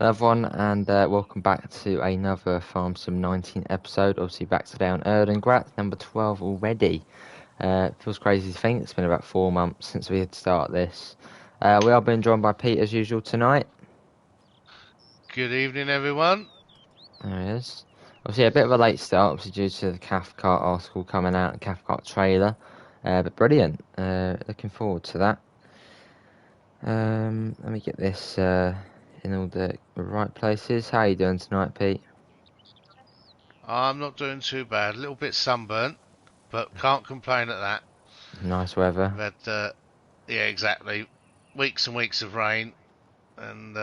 Another one, and welcome back to another Farm Sim 19 episode. Obviously, back today on Erlengrat, number 12 already. Feels crazy to think it's been about 4 months since we had started this. We are being joined by Pete as usual tonight. Good evening, everyone. There he is. Obviously, a bit of a late start, obviously due to the Cathcart article coming out, and Cathcart trailer. But brilliant. Looking forward to that. Let me get this in all the right places. How are you doing tonight, Pete? I'm not doing too bad. A little bit sunburnt, but can't complain at that. Nice weather. We've had, yeah, exactly, weeks and weeks of rain, and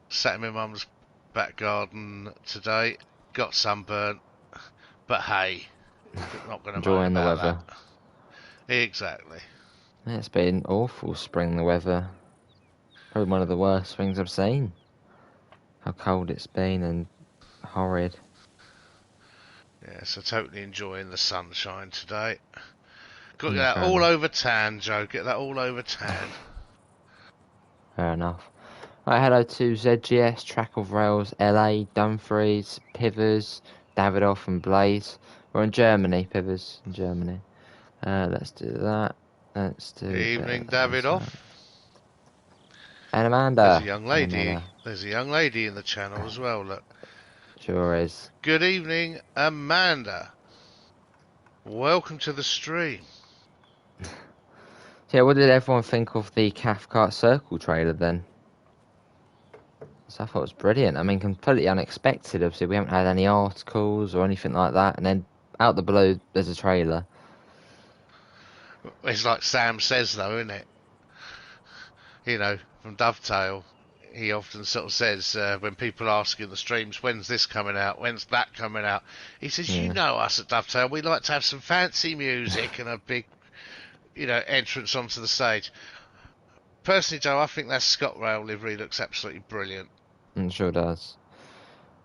sat in my mum's back garden today. Got sunburnt, but hey, not going to moan Enjoying the about weather. that. Exactly. Yeah, it's been awful spring, the weather. Probably one of the worst springs I've seen. How cold it's been and horrid. Yeah, so totally enjoying the sunshine today. Got to get Mm, that fair all enough. over tan, Joe. Get that all over tan. Fair enough. Right, hello to ZGS, Track of Rails, LA, Dumfries, Pivers, Davidoff and Blaze. We're in Germany, Pivers, in Germany. Let's do that. Let's do Evening, this Davidoff. one. And There's a Amanda. young And lady. Amanda. There's a young lady in the channel as well. Look. Sure is. Good evening, Amanda. Welcome to the stream. So yeah, what did everyone think of the Cathcart Circle trailer then? So I thought it was brilliant. I mean, completely unexpected. Obviously, we haven't had any articles or anything like that, and then out the blue, there's a trailer. It's like Sam says, though, isn't it? You know, from Dovetail, he often sort of says when people ask in the streams, when's this coming out? When's that coming out? He says, you Yeah, know us at Dovetail, we like to have some fancy music and a big, entrance onto the stage. Personally, Joe, I think that ScotRail livery looks absolutely brilliant. it sure does.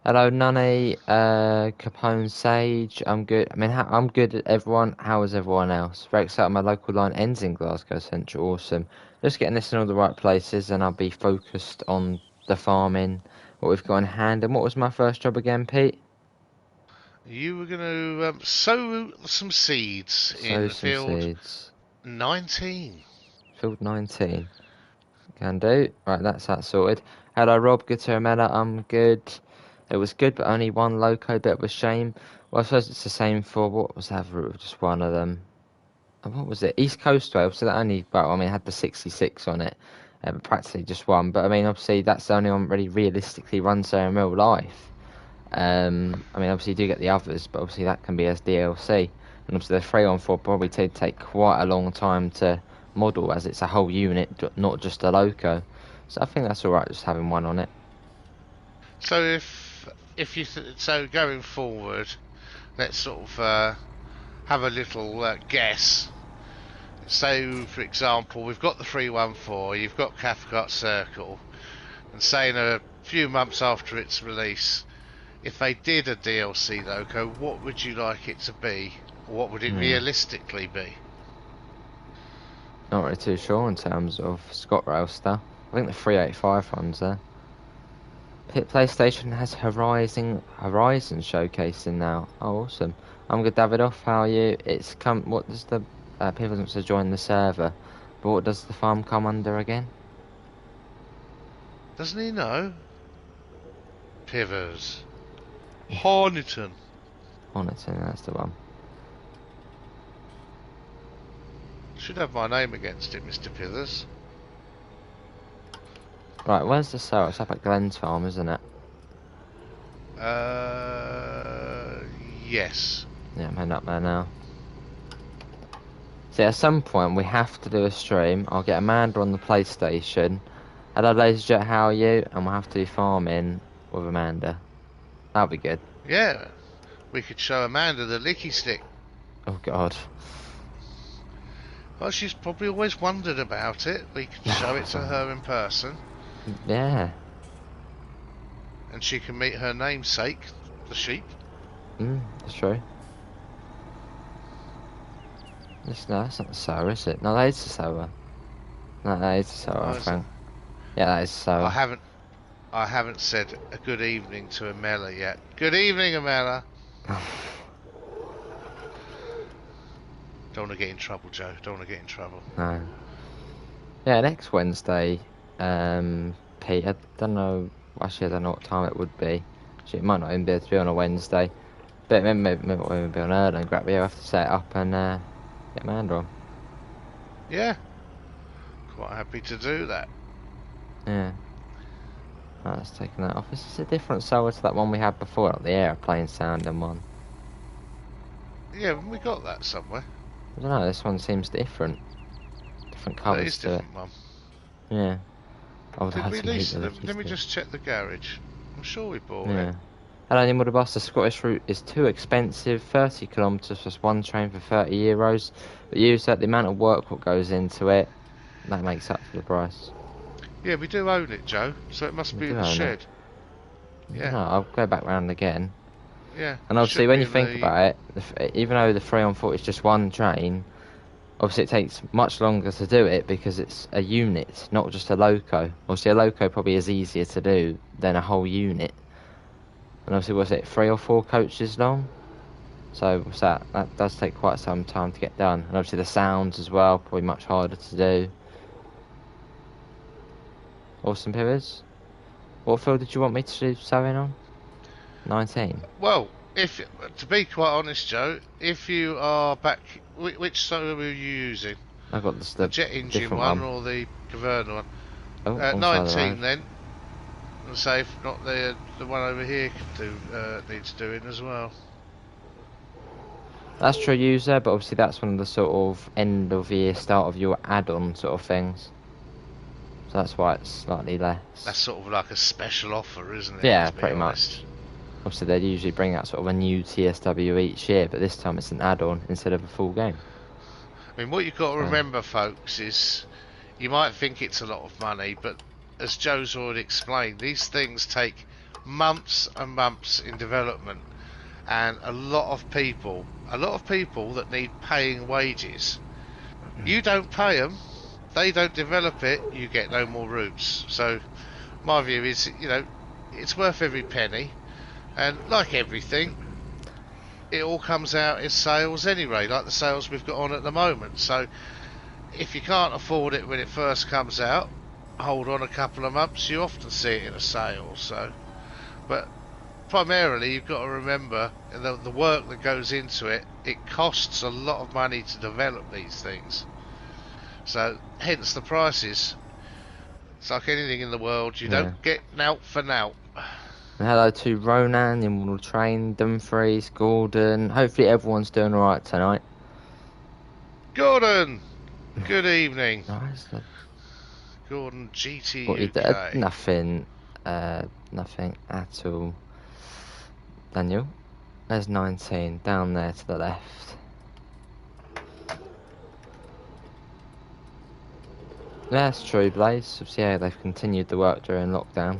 Hello, Nunny, Capone, Sage. I'm good. I mean, I'm good at everyone. How is everyone else? Very excited. My local line ends in Glasgow Central. Awesome. Just getting this in all the right places, and I'll be focused on the farming, what we've got in hand. And what was my first job again, Pete? You were going to sow some seeds Sow in some field seeds. 19. Field 19. Can do. Right, that's that sorted. Hello, Rob. Good to remember. I'm good. It was good, but only one loco. Bit of a shame. Well, I suppose it's the same for what was that route? Just one of them. What was it? East Coast Rail. So that only, well, I mean, it had the 66 on it, but practically just one. But I mean, obviously, that's the only one really realistically runs there in real life. I mean, obviously, you do get the others, but obviously that can be as DLC. And obviously, the 3-on-4 probably take quite a long time to model, as it's a whole unit, not just a loco. So I think that's all right, just having one on it. So if you so going forward, let's sort of have a little guess. So, for example, we've got the 314, you've got Cathcart Circle, and say in a few months after its release, if they did a DLC loco, what would you like it to be? What would it Yeah, realistically be? not really too sure in terms of ScotRail stuff. I think the 385 runs there. PlayStation has Horizon showcasing now. Oh, awesome! I'm good, Davidoff. How are you? It's come. What does the people want to join the server? But what does the farm come under again? Doesn't he know? Pivers. Horniton. Honiton, that's the one. Should have my name against it, Mr. Pithers. Right, where's the server? It's up at Glenn's farm, isn't it? Uh, yes. Yeah, I'm heading up there now. See, at some point we have to do a stream. I'll get Amanda on the PlayStation. Hello, ladies and how are you? And we'll have to do farming with Amanda. That'll be good. Yeah. We could show Amanda the licky stick. Oh God. Well, she's probably always wondered about it. We could show it to her in person, Yeah. and she can meet her namesake, the sheep. That's true. No, that's not the sower, is it? No, that is the sower. No, that is the sower, Oh, I is it? think. Yeah, that is the I sower. haven't. I haven't said a good evening to Amela yet. Good evening, Amela. Don't want to get in trouble, Joe. Don't want to get in trouble. No. Yeah, next Wednesday, Pete, I don't know, actually I don't know what time it would be. Actually, it might not even be able to be on a Wednesday. But maybe it won't be on Erlengrat, but yeah, we'll have to set it up and get Amanda on. Yeah. Quite happy to do that. Yeah. Right, let's take that off. This is a different solar to that one we had before, like the aeroplane sounding one. Yeah, we got that somewhere. I don't know, this one seems different. Different That colours is to it. different, Mum. Yeah. I would Did have we to meet lease the them? Let me just check the garage. I'm sure we bought Yeah. it. Hello, Nimble the Bus. The Scottish route is too expensive. 30 kilometres plus one train for €30. But use that, the amount of work what goes into it, that makes up for the price. Yeah, we do own it, Joe. So it must We be do in the own shed. it. Yeah. No, I'll go back round again. Yeah. And obviously, when you think about it, even though the 3 on 4 is just one train, obviously it takes much longer to do it because it's a unit, not just a loco. Obviously, a loco probably is easier to do than a whole unit. And obviously, was it 3 or 4 coaches long? So what's that? That does take quite some time to get done. And obviously the sounds as well, probably much harder to do. Awesome Pivers. What field did you want me to do sewing on? 19. Well, to be quite honest, Joe, if you are back, which solar were you using? I got The jet engine different one or the converter one? Oh, on the 19 then. And say if not the one over here needs doing as well. That's true user, but obviously that's one of the sort of end of year, start of your add-on sort of things. So that's why it's slightly less. That's sort of like a special offer, isn't it? Yeah, pretty much. Obviously they usually bring out sort of a new TSW each year, but this time it's an add-on instead of a full game. I mean, what you've got to remember, folks, is you might think it's a lot of money, but as Joe's already explained, these things take months and months in development, and a lot of people that need paying wages. You don't pay them, they don't develop it, you get no more routes. So my view is, it's worth every penny, and like everything, it all comes out as sales anyway, like the sales we've got on at the moment. So if you can't afford it when it first comes out, hold on a couple of months, you often see it in a sale. So, but primarily you've got to remember the work that goes into it. It costs a lot of money to develop these things, so hence the prices. It's like anything in the world, you don't get nout for nout. And hello to Ronan, Immortal Train, Dumfries, Gordon. Hopefully everyone's doing alright tonight. Gordon, good evening. Nice. Gordon GT What you did? UK. Nothing at all. Daniel, there's 19 down there to the left. Yeah, that's true, Blaze. Yeah, they've continued the work during lockdown.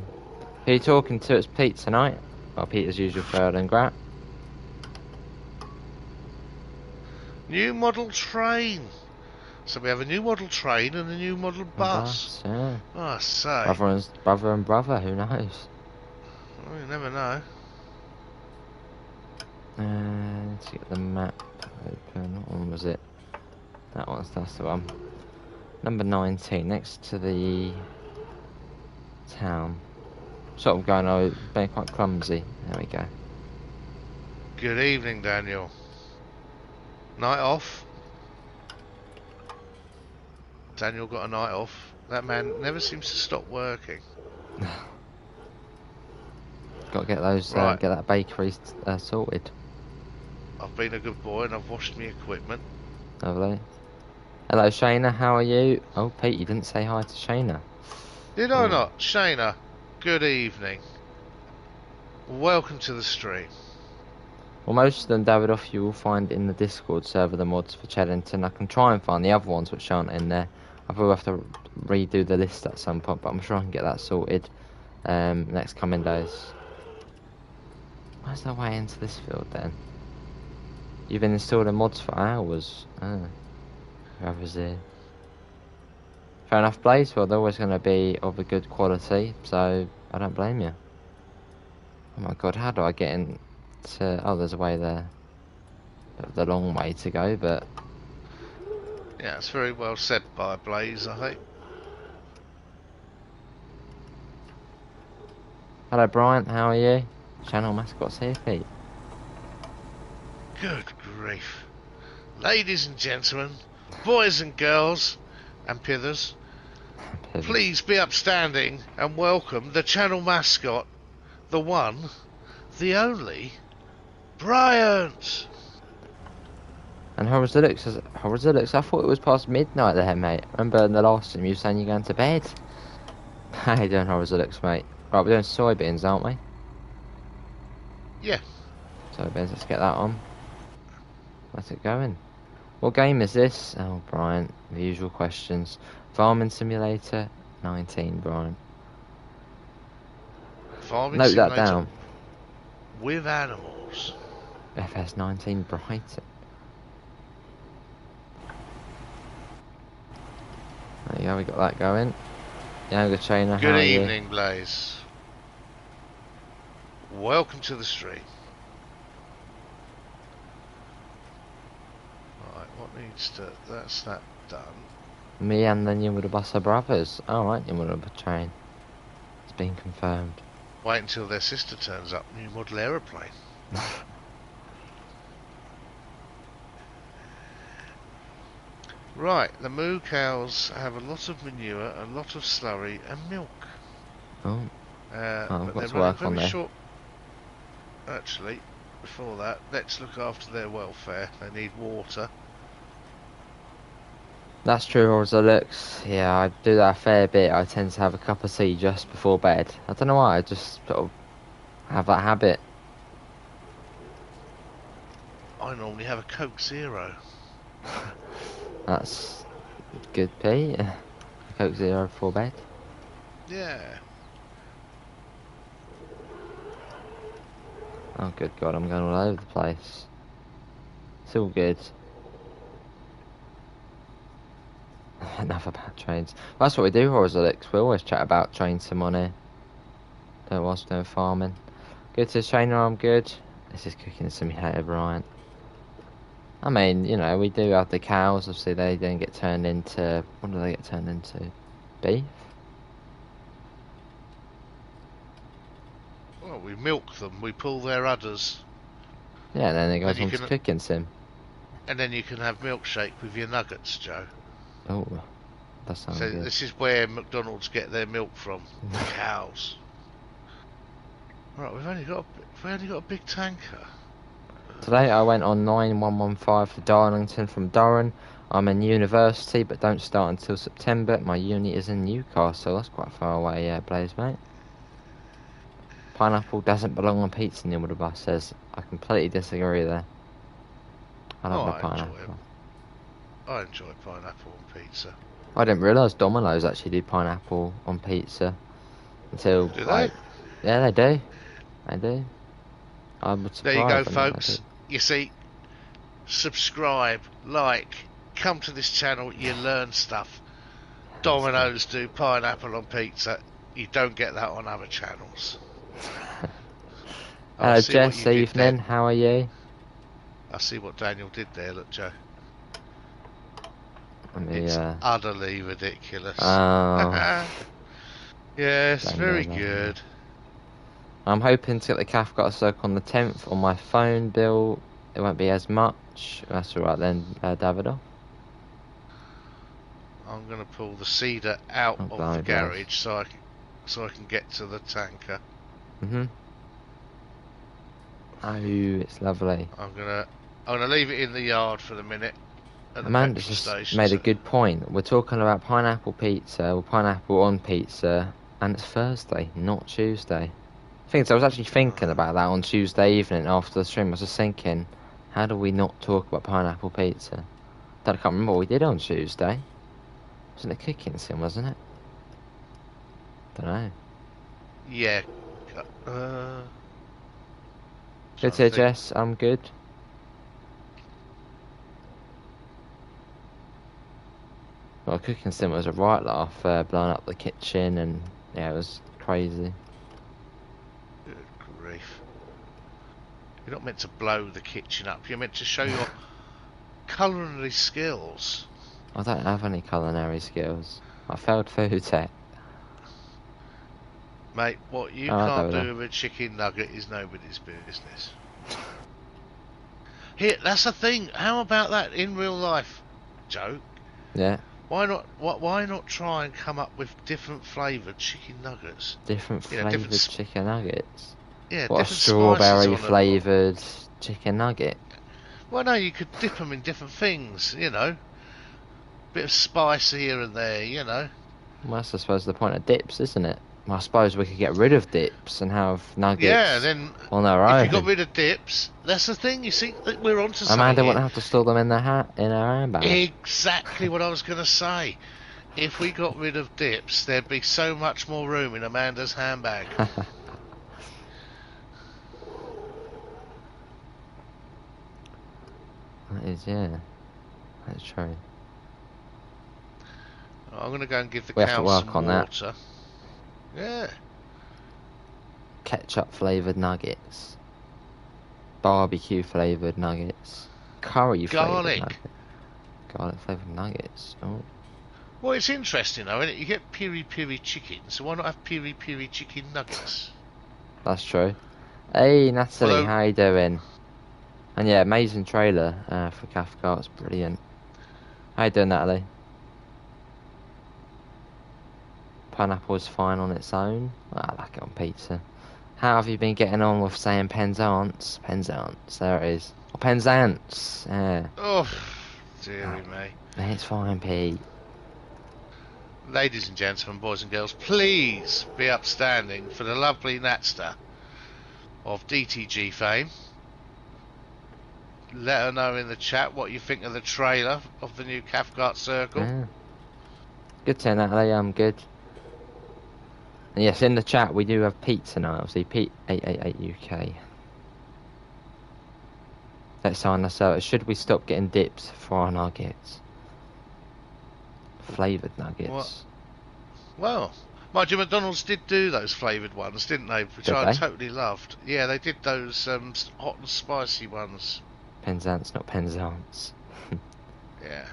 Who are you talking to? It's Pete tonight. Well, Pete as usual for Erlengrat. New model train. So we have a new model train and a new model bus. Yeah. Oh, I say. Brother and brother, who knows? Well, you never know. Let's get the map open. What one was it? That's the one. Number 19, next to the town. Sort of going over, being quite clumsy. There we go. Good evening, Daniel. Night off? Daniel got a night off. That man never seems to stop working. Got to get those, Right. get that bakery sorted. I've been a good boy and I've washed my equipment. Lovely. Hello, Shayna. How are you? Oh, Pete, you didn't say hi to Shayna. Did I not? Shayna, good evening. Welcome to the stream. Well, most of them, David, off you will find in the Discord server, the mods for Cheddington. I can try and find the other ones which aren't in there. I will have to redo the list at some point, but I'm sure I can get that sorted next coming days. Where's the way into this field then? You've been installing mods for hours. Whoever's here. Fair enough, Blaze. Well, they're always going to be of a good quality, so I don't blame you. Oh my god, how do I get in to... Oh, there's a way there. The long way to go, but... Yeah, it's very well said by Blaze, I think. Hello, Brian. How are you? Channel mascot's here, Pete. Good grief. Ladies and gentlemen, boys and girls, and pithers, please be upstanding and welcome the channel mascot, the one, the only, Bryant. And Horizonix, I thought it was past midnight there, mate. Remember in the last time you were saying you're going to bed? How you doing, Horizonix, mate? Right, we're doing soybeans, aren't we? Yeah. Soybeans, let's get that on. Where's it going? What game is this? Oh, Brian, the usual questions. Farming Simulator 19, Brian. Farming Note Simulator that down. with animals. FS 19, Brighton. There you go, we got that going. Younger trainer, Good how evening, Blaze. Welcome to the stream. Right, what needs to... That's that done. Me and the Nyumurubasa brothers. Alright, Nyumurubasa train. It's been confirmed. Wait until their sister turns up. New model aeroplane. Right, the moo cows have a lot of manure, a lot of slurry, and milk. Oh, But I've got they're to work on very there. short. Actually, before that, let's look after their welfare. They need water. That's true, Horizonix. Yeah, I do that a fair bit. I tend to have a cup of tea just before bed. I don't know why, I just sort of have that habit. I normally have a Coke Zero. That's good, Pete. Coke Zero before bed. Yeah. Oh, good God, I'm going all over the place. It's all good. Enough about trains. That's what we do, Horizonix. We always chat about trains some money. Don't whilst doing farming. Good to the trainer, I'm good. This is cooking simulator, Brian. I mean, you know, we do have the cows. Obviously, they then get turned into... What do they get turned into? Beef? Well, we milk them. We pull their udders. Yeah, and then it goes And you on to can- cooking sim. And then you can have milkshake with your nuggets, Joe. Oh, that sounds So good. this is where McDonald's get their milk from. The cows. Right, we've only got a big tanker. Today I went on 9115 to Darlington from Durham. I'm in university, but don't start until September. My uni is in Newcastle. That's quite far away, yeah, Blaze, mate. Pineapple doesn't belong on pizza, Neil the bus says. I completely disagree there. I love the pineapple. I enjoy pineapple on pizza. I didn't realise Domino's actually do pineapple on pizza until Do like, they? yeah, they do. They do. I would There you go, surprise them if they folks. did. You see, subscribe, like, come to this channel, you learn stuff. Domino's do pineapple on pizza. You don't get that on other channels. Hello, Jess. Evening. How are you? I see what Daniel did there. Look, Joe. It's utterly ridiculous. Oh. Yes, very good. I'm hoping to get the Cathcart Circle on the 10th on my phone bill. It won't be as much. That's alright then, Davido. I'm going to pull the cedar out of the garage so I can get to the tanker. Oh, it's lovely. I'm gonna leave it in the yard for the minute. Amanda just made a good point. We're talking about pineapple pizza or pineapple on pizza, and it's Thursday, not Tuesday. I was actually thinking about that on Tuesday evening after the stream. I was just thinking, how do we not talk about pineapple pizza? I can't remember what we did on Tuesday. Wasn't it cooking sim, wasn't it? Don't know. Yeah. Good to hear, Jess. I'm good. Well, cooking sim was a right laugh, blowing up the kitchen, and yeah, it was crazy. You're not meant to blow the kitchen up. You're meant to show your culinary skills. I don't have any culinary skills. I failed food tech. Mate, what you Oh, can't do with a chicken nugget is nobody's business. Here, that's the thing. How about that in real life, Joe? Yeah. Why not try and come up with different flavoured chicken nuggets? Different flavoured chicken nuggets. Yeah, what, a different strawberry flavoured chicken nugget? Well, no, you could dip them in different things, you know. Bit of spice here and there, you know. Well, that's I suppose the point of dips, isn't it? Well, I suppose we could get rid of dips and have nuggets. Yeah, then on our own. if you got rid of dips, that's the thing. You see, we're onto something. Amanda wouldn't have to store them in her handbag. Exactly what I was going to say. If we got rid of dips, there'd be so much more room in Amanda's handbag. That is, yeah. That's true. I'm going to go and give the we have to cow work some on water. That. Yeah. Ketchup flavoured nuggets. Barbecue flavoured nuggets. Curry flavoured nuggets. Garlic flavoured nuggets. Oh. Well, it's interesting though, isn't it? You get piri-piri chicken, so why not have piri-piri chicken nuggets? That's true. Hey Natalie, how you doing? And yeah, amazing trailer for Cathcart. It's brilliant. How you doing, Natalie? Pineapple is fine on its own. I like it on pizza. How have you been getting on with saying Penzance? Penzance, there it is. Or Penzance, yeah. Oh, dearie me. It's fine, Pete. Ladies and gentlemen, boys and girls, please be upstanding for the lovely Natster of DTG fame. Let her know in the chat what you think of the trailer of the new Cathcart Circle. Yeah. Good to Natalie, I'm good. And yes, in the chat we do have Pete tonight, obviously, Pete888UK. Let's sign us out. Should we stop getting dips for our nuggets? Flavoured nuggets. What? Well, mind you, McDonald's did do those flavoured ones, didn't they? Which I totally loved. Yeah, they did those hot and spicy ones. Penzance, not Penzance. Yeah.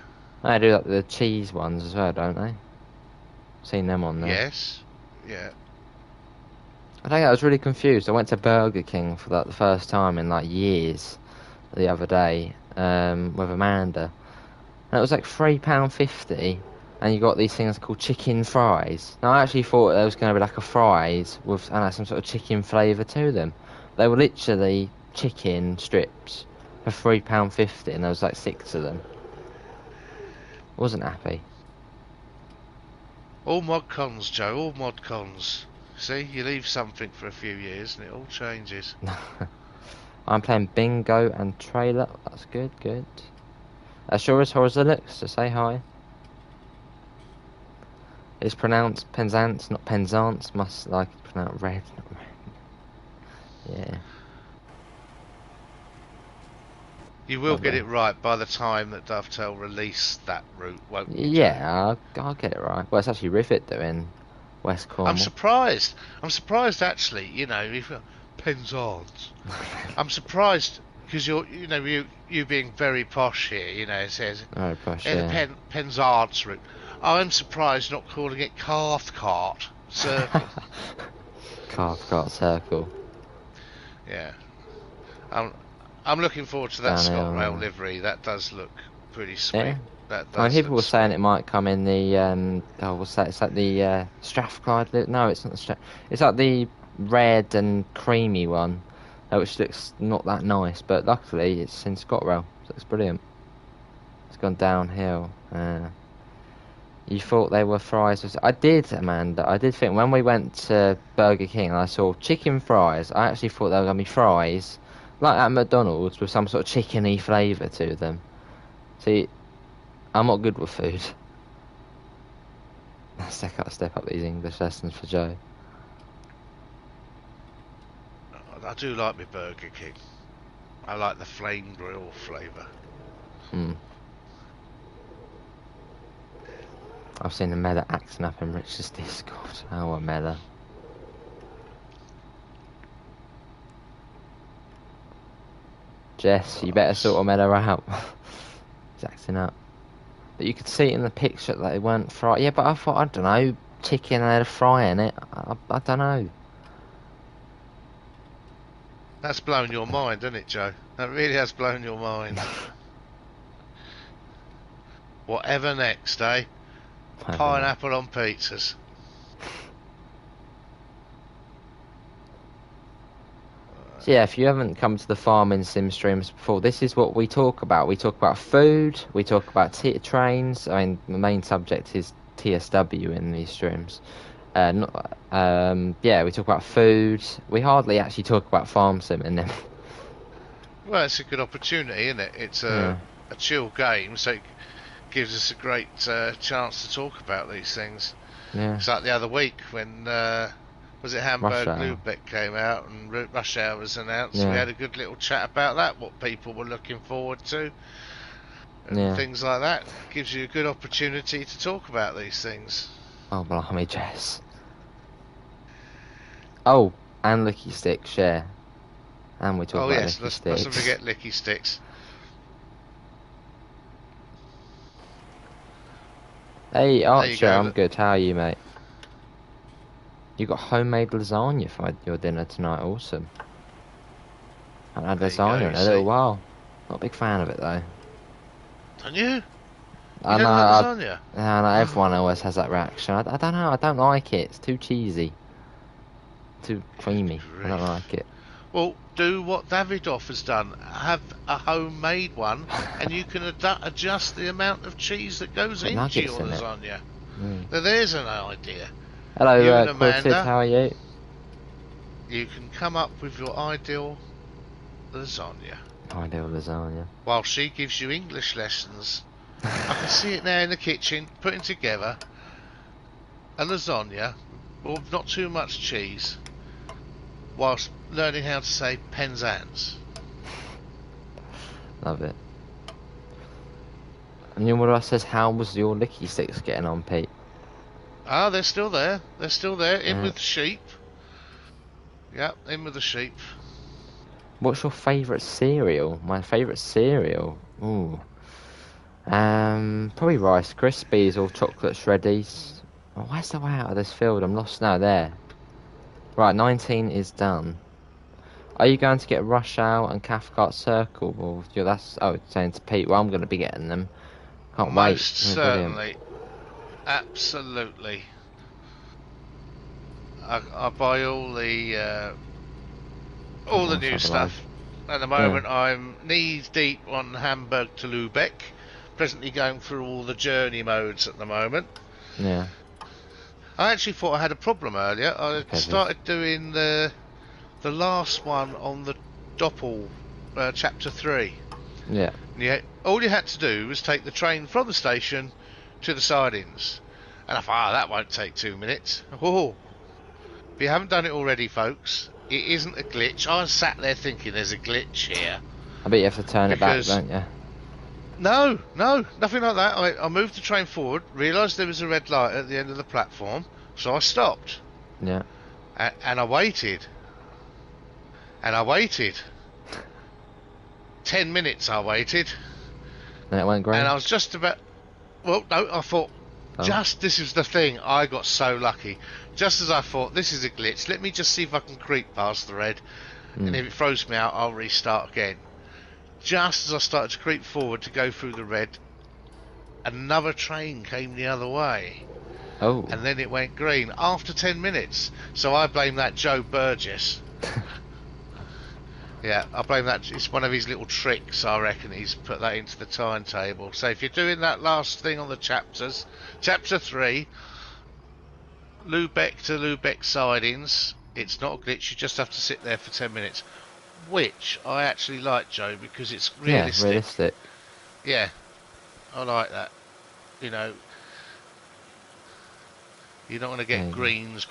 They do like the cheese ones as well, don't they? Seen them on there. Yes. Yeah. I think I was really confused. I went to Burger King for like the first time in like years the other day with Amanda. And it was like £3.50 and you got these things called chicken fries. Now I actually thought there was going to be like a fries with some sort of chicken flavour to them. They were literally chicken strips for £3.50 and there was like 6 of them. Wasn't happy. All mod cons, Joe, all mod cons. See, you leave something for a few years and it all changes. I'm playing bingo and trailer. That's good, good. Sure as Horizonix to say hi. It's pronounced Penzance, not Penzance. Must like it pronounced red, not red. Yeah. You will get it right by the time that Dovetail release that route, won't you? Yeah, I'll get it right. Well, it's actually Rivet doing West Cornwall. I'm surprised. I'm surprised actually. You know, if Penzance. I'm surprised because you being very posh here. You know, it says very posh. Yeah. The Penzance route. I'm surprised not calling it Cathcart Circle. Cathcart Circle. Yeah. I'm looking forward to that ScotRail livery. That does look pretty sweet. Yeah. That does. People were saying it might come in the what's that? It's like the Strathclyde. No, it's not the It's like the red and creamy one, which looks not that nice. But luckily, it's in ScotRail. So it looks brilliant. It's gone downhill. You thought they were fries? I did, Amanda. I did think when we went to Burger King and I saw chicken fries, I actually thought they were going to be fries, like at McDonald's, with some sort of chickeny flavour to them. See, I'm not good with food. I've got to step up these English lessons for Joe. I do like my Burger King. I like the flame grill flavour. I've seen a Mela acting up in Rich's Discord. Oh, a Mela. Jess, you better sort of mellow out. He's acting up. But you could see in the picture that they weren't fried. Yeah, but I thought, I don't know, chicken and they're frying it. I don't know. That's blown your mind, hasn't it, Joe? That really has blown your mind. Whatever next, eh? Pineapple on pizzas. So yeah, if you haven't come to the farming sim streams before, this is what we talk about. We talk about food, we talk about trains. I mean, the main subject is TSW in these streams. Yeah, we talk about food. We hardly actually talk about farm sim in them. Well, it's a good opportunity, isn't it? It's a chill game, so it gives us a great chance to talk about these things. Yeah. It's like the other week when was it Hamburg Lübeck came out and Rush Hour was announced. Yeah. We had a good little chat about that, what people were looking forward to, and things like that. It gives you a good opportunity to talk about these things. Oh, blimey, Jess. Oh, and Licky Sticks, yeah. And we talk about Licky Sticks. Let's not forget Licky Sticks. Hey, Archer, I'm good. How are you, mate? You got homemade lasagna for your dinner tonight. Awesome. I haven't had lasagna in a little while. Not a big fan of it, though. Don't you? You don't like lasagna? No, everyone always has that reaction. I don't know. I don't like it. It's too cheesy. Too creamy. I don't like it. Well, do what Davidoff has done. Have a homemade one, and you can adjust the amount of cheese that goes into your lasagna. Now, there's an idea. Hello, Quilted, how are you? You can come up with your ideal lasagna. Ideal lasagna. While she gives you English lessons. I can see it now in the kitchen, putting together a lasagna, or not too much cheese, whilst learning how to say Penzance. Love it. And Yumura says, how was your Licky Sticks getting on, Pete? Ah, they're still there. They're still there. In with the sheep. Yep, in with the sheep. What's your favourite cereal? My favourite cereal? Ooh. Probably Rice Krispies or Chocolate Shreddies. Oh, where's the way out of this field? I'm lost now. There. Right, 19 is done. Are you going to get Rush Hour and Cathcart Circle? Or that's saying to Pete, well, I'm going to be getting them. Can't wait. Most certainly. Absolutely. I buy all the new stuff. At the moment, I'm knee deep on Hamburg to Lübeck. Presently going through all the journey modes at the moment. Yeah. I actually thought I had a problem earlier. I started doing the last one on the Doppel, chapter 3. Yeah. All you had to do was take the train from the station to the sidings. And I thought, that won't take 2 minutes. Oh. If you haven't done it already, folks, it isn't a glitch. I sat there thinking there's a glitch here. I bet you have to turn it back, don't you? No, nothing like that. I moved the train forward, realised there was a red light at the end of the platform, so I stopped. Yeah. And I waited. And I waited. 10 minutes I waited. And it went great. And I was just about... Well, no, I thought... this is the thing. I got so lucky. Just as I thought, this is a glitch. Let me just see if I can creep past the red. And if it throws me out, I'll restart again. Just as I started to creep forward to go through the red, another train came the other way. Oh. And then it went green after 10 minutes. So I blame that Joe Burgess. Yeah, I blame that. It's one of his little tricks, I reckon. He's put that into the timetable. So if you're doing that last thing on the chapters, chapter 3, Lübeck to Lübeck sidings, it's not a glitch. You just have to sit there for 10 minutes. Which I actually like, Joe, because it's realistic. Yeah, realistic. Yeah, I like that. You know, you don't want to get greens.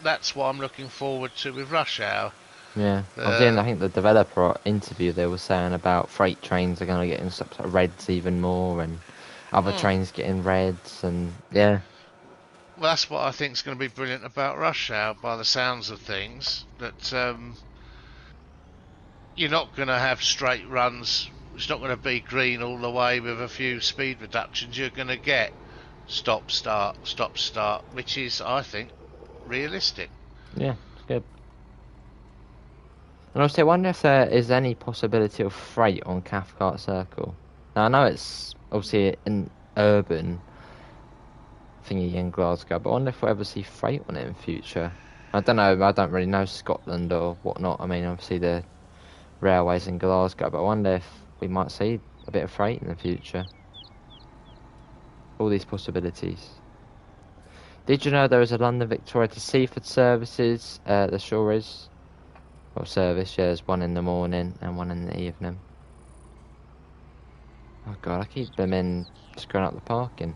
That's what I'm looking forward to with Rush Hour. Yeah, I think the developer interview they were saying about freight trains are going to get in stuff like reds even more, and other trains getting reds, and yeah. Well, that's what I think is going to be brilliant about Rush Hour, by the sounds of things. That you're not going to have straight runs. It's not going to be green all the way with a few speed reductions. You're going to get stop, start, which is, I think, realistic. Yeah, it's good. And also, I wonder if there is any possibility of freight on Cathcart Circle. Now, I know it's obviously an urban thingy in Glasgow, but I wonder if we'll ever see freight on it in future. I don't know, I don't really know Scotland or whatnot. I mean, obviously the railways in Glasgow, but I wonder if we might see a bit of freight in the future. All these possibilities. Did you know there is a London Victoria to Seaford services? There sure is. Well, service, yeah, there's one in the morning and one in the evening. Oh god, I keep them in screwing up the parking.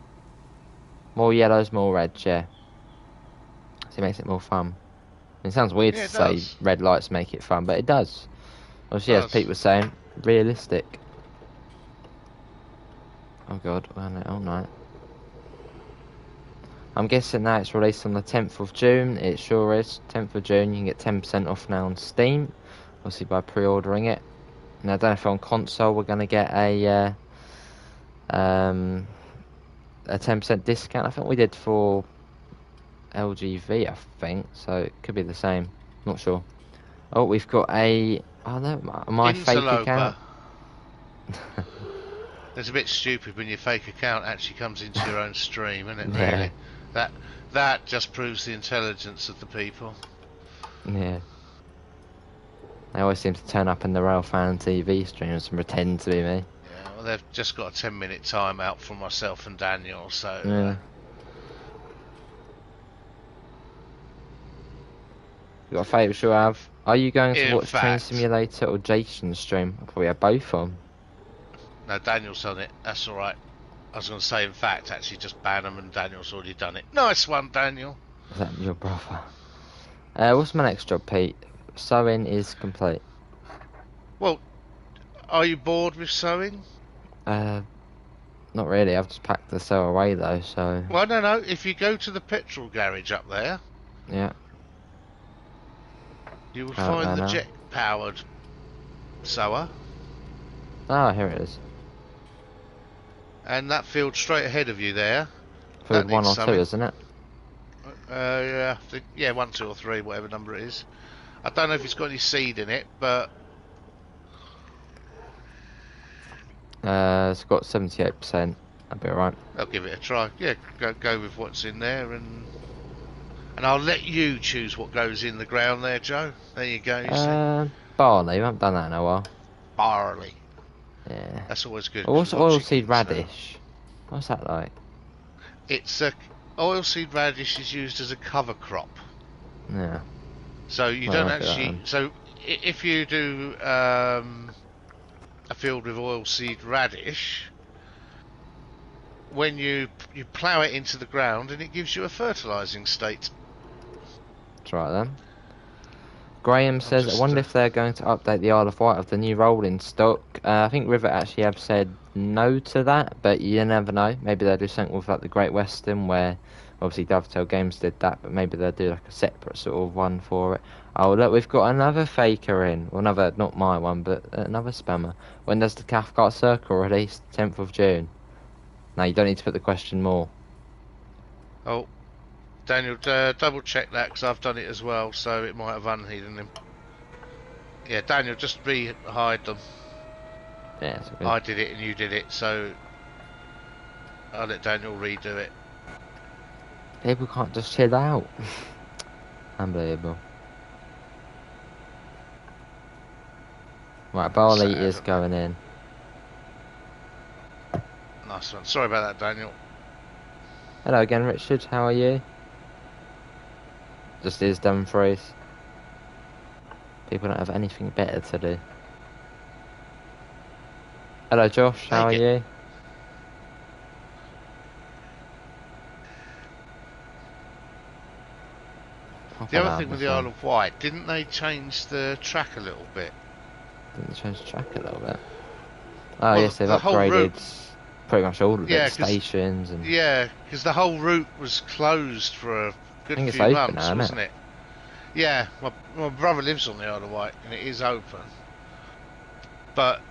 More yellows, more reds, yeah. So it makes it more fun. It sounds weird to say red lights make it fun, but it does. Obviously, as Pete was saying, realistic. Oh god, all night. I'm guessing now it's released on the 10th of June. It sure is. 10th of June, you can get 10% off now on Steam. Obviously by pre-ordering it. Now I don't know if on console we're going to get a 10% discount. I think we did for LGV, I think. So it could be the same. Not sure. Oh, we've got a... Oh no, my fake account. It's a bit stupid when your fake account actually comes into your own stream, isn't it, Yeah. really? That just proves the intelligence of the people. Yeah. They always seem to turn up in the Rail Fan TV streams and pretend to be me. Yeah, well, they've just got a 10-minute timeout from myself and Daniel, so... Yeah. You got a favourite show, Av? Are you going to watch Train Simulator or Jason's stream? I'll probably have both on. No, Daniel's on it. That's alright. I was going to say, in fact, actually just ban them and Daniel's already done it. Nice one, Daniel. Is that your brother? What's my next job, Pete? Sewing is complete. Well, are you bored with sewing? Not really. I've just packed the sew away, though, so... Well, no. If you go to the petrol garage up there... Yeah. You will find the jet-powered sewer. Oh, here it is. And that field straight ahead of you there. Field 1 or 2, isn't it? Yeah, 1, 2 or 3, whatever number it is. I don't know if it's got any seed in it, but... It's got 78%. That'd be alright. I'll give it a try. Yeah, go with what's in there, and I'll let you choose what goes in the ground there, Joe. There you go. Barley. We haven't done that in a while. Barley. Yeah. That's always good. What's oilseed radish? What's that like? It's oilseed radish is used as a cover crop. Yeah. So you don't actually... So if you do a field with oilseed radish, when you plough it into the ground, and it gives you a fertilising state. That's right then. Graham says, I wonder if they're going to update the Isle of Wight of the new rolling stock. I think Rivet actually have said no to that, but you never know. Maybe they'll do something with like the Great Western, where obviously Dovetail Games did that, but maybe they'll do like a separate sort of one for it. Oh look, we've got another faker in. Well, another, not my one, but another spammer. When does the Cathcart Circle release? 10th of June. Now you don't need to put the question more. Oh, Daniel, double check that, because I've done it as well, so it might have unhidden him. Yeah, Daniel, just hide them. Yeah, it's okay. I did it and you did it, so I'll let Daniel redo it. People can't just chill out. Unbelievable. Right, Barley is going in. Nice one. Sorry about that, Daniel. Hello again, Richard. How are you? Just is Dumfries. People don't have anything better to do. Hello, Josh. How are you? The other thing with the Isle of Wight, didn't they change the track a little bit? Didn't they change the track a little bit? Oh, well, yes, they've upgraded pretty much all of the stations. And yeah, because the whole route was closed for a good few months, wasn't it? Yeah, my brother lives on the Isle of Wight, and it is open. But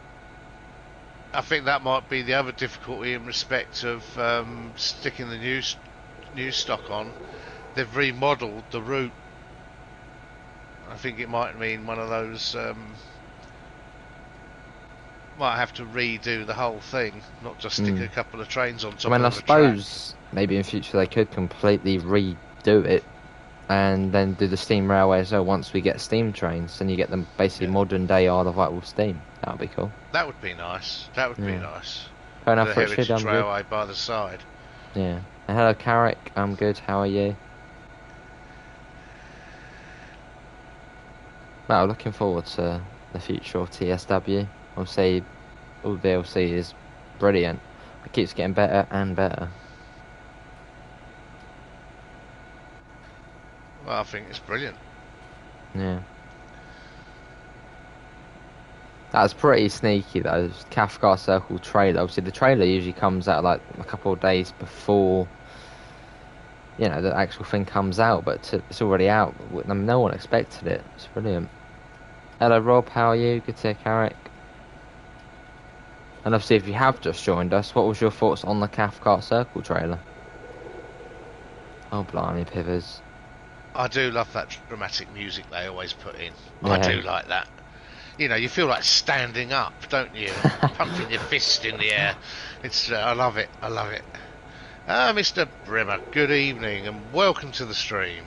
I think that might be the other difficulty in respect of sticking the new stock on. They've remodelled the route. I think it might mean one of those might have to redo the whole thing, not just stick a couple of trains on top I mean, I of a track. suppose maybe in future they could completely redo it and then do the steam railway as well once we get steam trains, and you get them basically modern day Isle of Wight with steam. That would be cool. That would be nice. That would be nice. Fair With enough, a Richard. heritage I'm good. railway by the side. Yeah. And hello, Carrick. I'm good. How are you? Well, looking forward to the future of TSW. Obviously, all the DLC is brilliant. It keeps getting better and better. Well, I think it's brilliant. Yeah. That was pretty sneaky though. Cathcart Circle trailer. Obviously, the trailer usually comes out like a couple of days before, you know, the actual thing comes out, but it's already out. No one expected it. It's brilliant. Hello, Rob. How are you? Good to hear, Carrick. And obviously, if you have just joined us, what was your thoughts on the Cathcart Circle trailer? Oh, blimey, Pivers. I do love that dramatic music they always put in. Yeah. I do like that. You know, you feel like standing up, don't you? Pumping your fist in the air. It's I love it. I love it. Mr. Brimmer, good evening and welcome to the stream.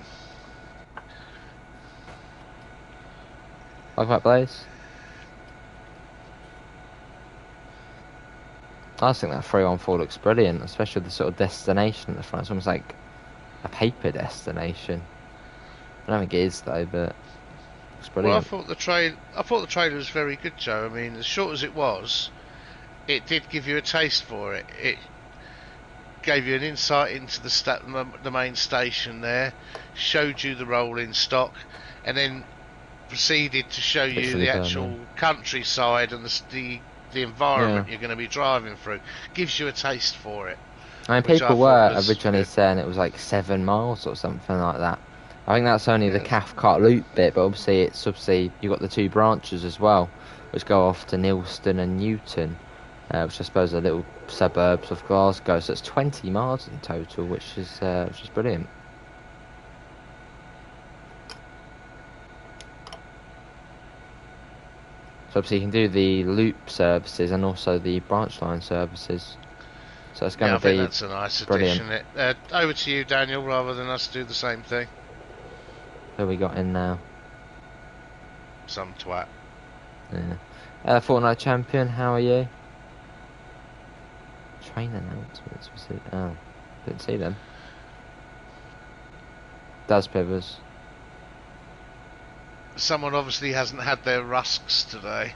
Like that, Blaze? I just think that 314 looks brilliant, especially the sort of destination at the front. It's almost like a paper destination. I don't think it is though, but it's brilliant. Well, I thought the trailer was very good, Joe. I mean, as short as it was, it did give you a taste for it. It gave you an insight into the main station there, showed you the rolling stock, and then proceeded to show you the actual countryside and the environment you're going to be driving through. Gives you a taste for it. I mean, people were originally saying it was like 7 miles or something like that. I think that's only the Cathcart Loop bit, but obviously you've got the 2 branches as well, which go off to Neilston and Newton, which I suppose are little suburbs of Glasgow. So it's 20 miles in total, which is brilliant. So obviously you can do the loop services and also the branch line services. So it's going to be I think that's a nice addition. Over to you, Daniel, rather than us do the same thing. Who we got in now? Some twat. Yeah. Fortnite champion, how are you? Train announcements, was it? Oh, didn't see them. Does Pivers? Someone obviously hasn't had their rusks today.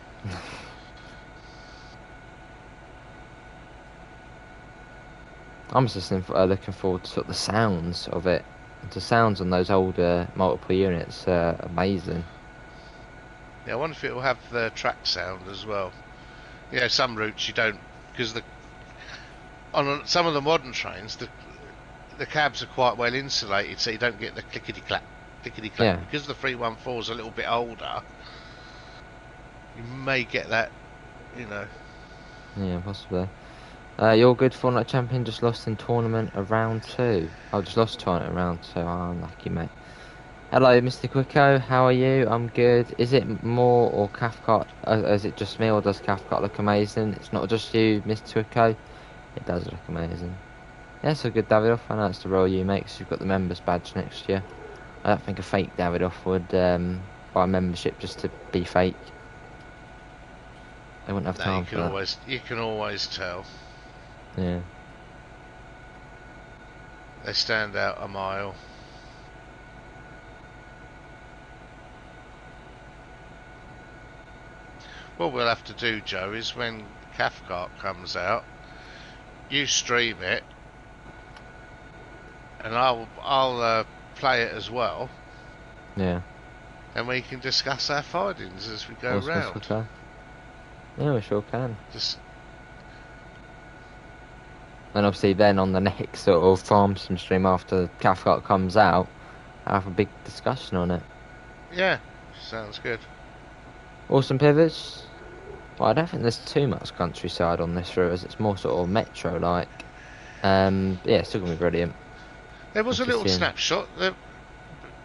I'm just looking forward to sort of the sounds of it. The sounds on those older multiple units are amazing. Yeah, I wonder if it will have the track sound as well. You know, some routes you don't, because on some of the modern trains, the cabs are quite well insulated, so you don't get the clickety-clack. Yeah. Because the 314 is a little bit older, you may get that, you know. Yeah, possibly. You're good, Fortnite champion, just lost in tournament around 2. I just lost tournament around 2. Oh, unlucky, mate. Hello, Mr. Quicko, how are you? I'm good. Is it more or Cathcart? Is it just me, or does Cathcart look amazing? It's not just you, Mr. Quicko. It does look amazing. Yeah, so good, Davidoff. I know it's the Royal U, mate, because you've got the members badge next year. I don't think a fake Davidoff would buy membership just to be fake. They wouldn't have time for that. You can always tell. Yeah. They stand out a mile. What we'll have to do, Joe, is when Cathcart comes out, you stream it, and I'll play it as well. Yeah. And we can discuss our findings as we go round. Yeah, we sure can. And obviously then on the next sort of farm sim stream after Cathcart comes out, I'll have a big discussion on it. Yeah, sounds good. Awesome, Pivots. Well, I don't think there's too much countryside on this route, as it's more sort of metro-like. Yeah, it's still gonna be brilliant. There was I've a just little seen. snapshot that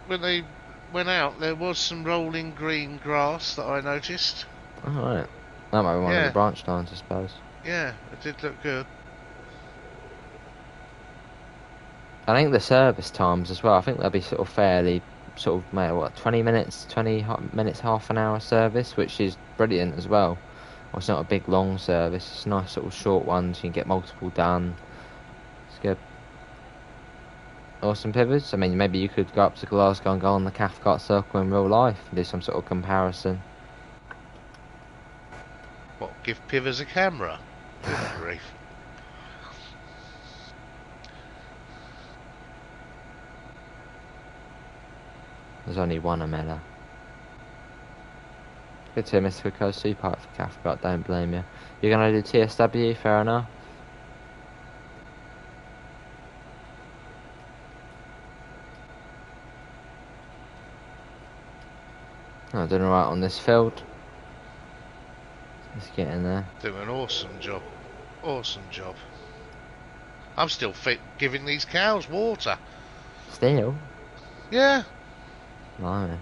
when they went out, there was some rolling green grass that I noticed. Oh, right. That might be one of the Yeah, branch lines, I suppose. yeah, it did look good. I think the service times as well, I think they'll be sort of fairly, sort of, mate, what, 20 minutes, 20 minutes, half an hour service, which is brilliant as well. Well, it's not a big, long service. It's nice sort of short ones. You can get multiple done. It's good. Awesome pivots. I mean, maybe you could go up to Glasgow and go on the Cathcart Circle in real life and do some sort of comparison. What, give Pivers a camera? Good grief. There's only one Amela. Good to hear, Mr. Coast Sea Park for Cathcart, don't blame you. You're going to do TSW, fair enough. I'm doing alright on this field. Let's get in there. Doing an awesome job. Awesome job. I'm still giving these cows water. Still? Yeah. Blimey.